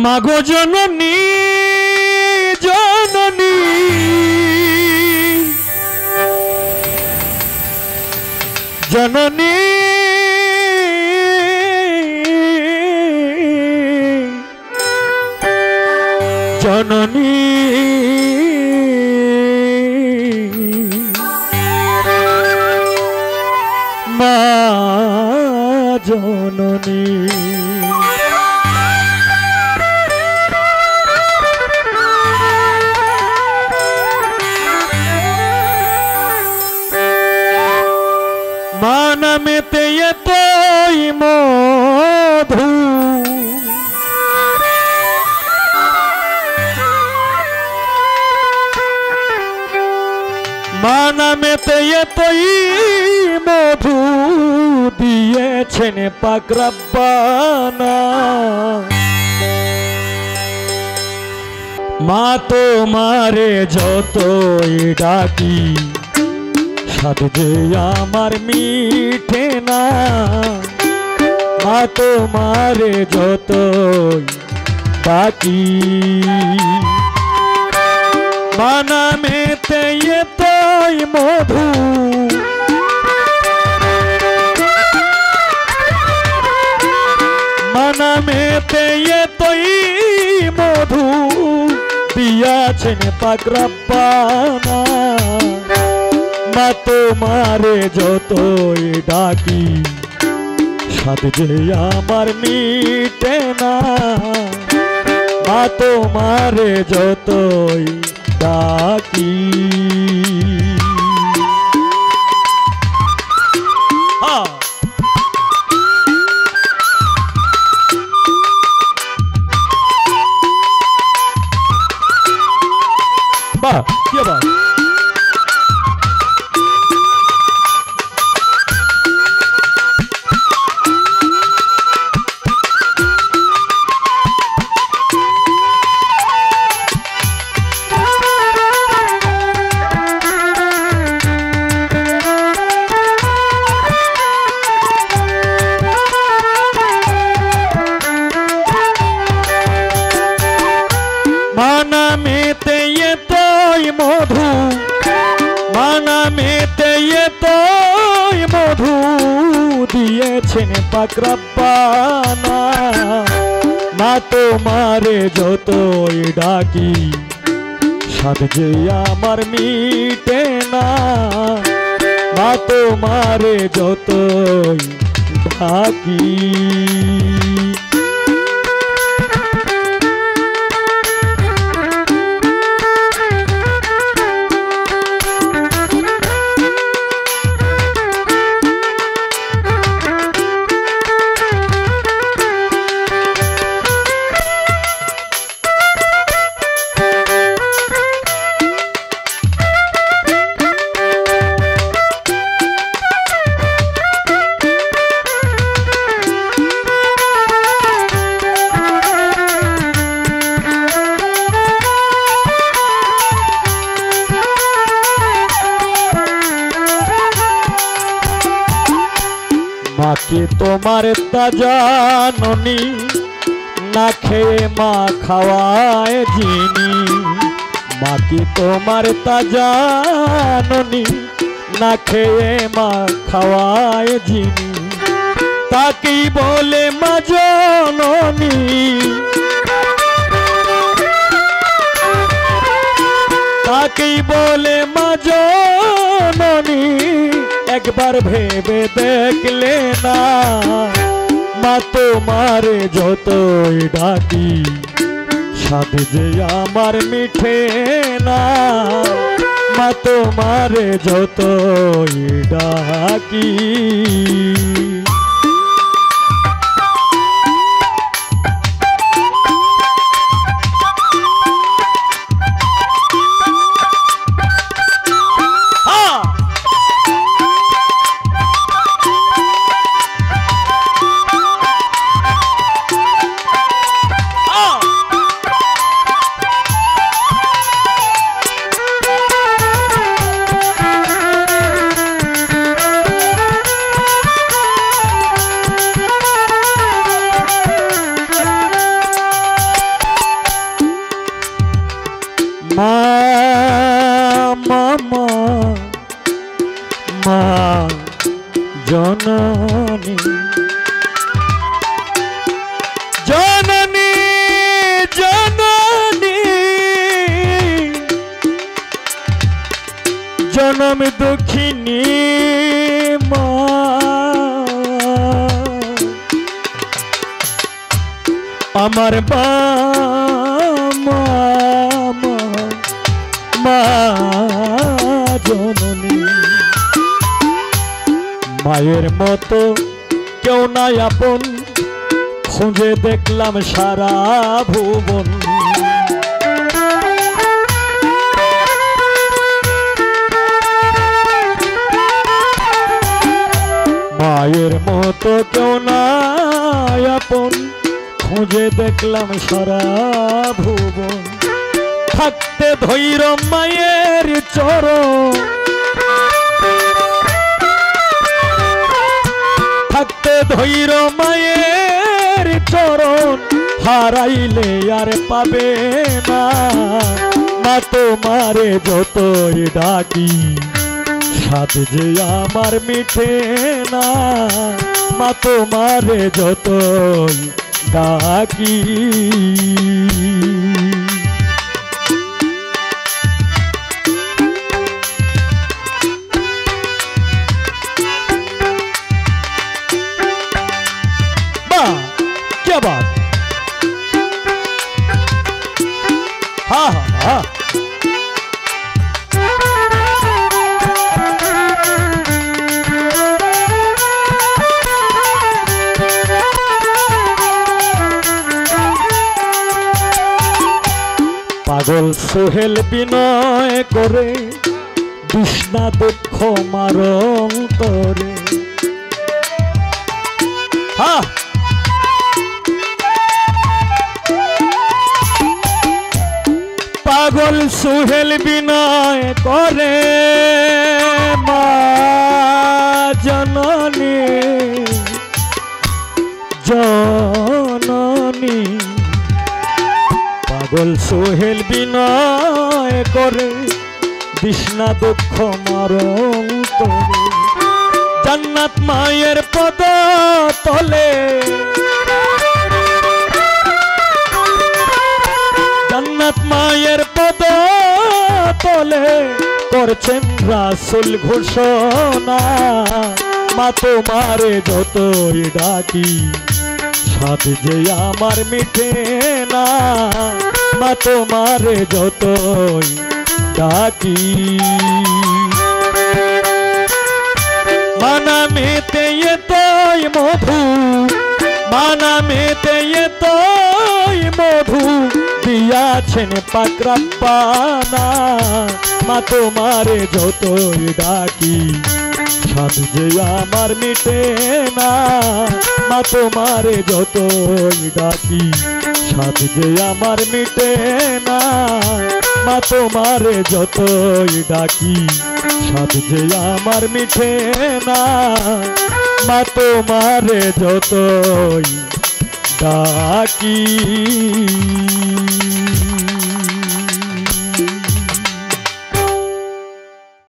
মাগো জননী জননী জননী জননী মা জননী মা নামেতে এতই মধু মা নামেতে এতই মধু দিয়েছেন পাক রব্বানা মা তোমারে যতই ডাকি স্বাদ যে আমার মিঠে না মা তোমারে যতই ডাকি মা নামেতে এতই মধু মা নামেতে এতই মধু দিয়াছেন পাক রব্বানা মা তোমারে যতই ডাকি স্বাদ যে আমার মিটে না মা তোমারে যতই ডাকি বাহ কি বাহ মা নামেতে এতই মধু মা নামেতে এতই মধু দিয়েছেন পাক রব্বানা মা তোমারে যতই ডাকি স্বাদ যে আমার মিটে না মা তোমারে যতই ডাকি মাকে তোমার তাজা ননি না খেয়ে মা খাওয়ায় যিনি মাকে তোমার তাজা ননি না খেয়ে মা খাওয়ায় যিনি তাকেই বলে মা জননী তাকেই বলে মা জননী একবার ভেবে দেখলে না মা তোমারে যতই ডাকি স্বাদ যে আমার মিঠে না মা তোমারে যতই ডাকি জনম দুঃখিনী মা আমার মা জননী মায়ের মতো কেউ নাই আপন খুঁজে দেখলাম সারা ভুবন মায়ের মতো কেউ নাই আপন খুঁজে দেখলাম সারা ভুবন থাকতে ধৈর্য মায়ের চরণ থাকতে ধৈর্য মায়ের চরণ হারাইলে আর পাবে না মা তোমারে যতই ডাকি সাথ যে আমার মিঠে না মা তোমারে যতই ডাকি क्या बात हाँ हाँ हाँ পাগল সোহেল বিনয় করে বিষ্ণা দুঃখ মারং করে হ্যাঁ পাগল সোহেল বিনয় করে মা জননী জননী পাগল সোহেল বিনয় করে বিষ্ণা দুঃখ মারং করে জান্নাত মায়ের পদ তলে জান্নাত মায়ের পদ তলে করছেন রাসূল ঘোষণা মা তোমারে যতই ডাকি সাথ যে আমার মিঠে না মা তোমারে যতই ডাকি মানা মেতে তোই মধু মানা মেতে তোই মধু দিয়াছেন পাকরাপ্পানা মা তোমারে যতই ডাকি সাথ যে আমার মিটে না মা তোমারে যতই ডাকি সাথ যে আমার মিটে না মা তোমারে যতই ডাকি সাথ যে আমার মিটে না মা তোমারে যতই ডাকি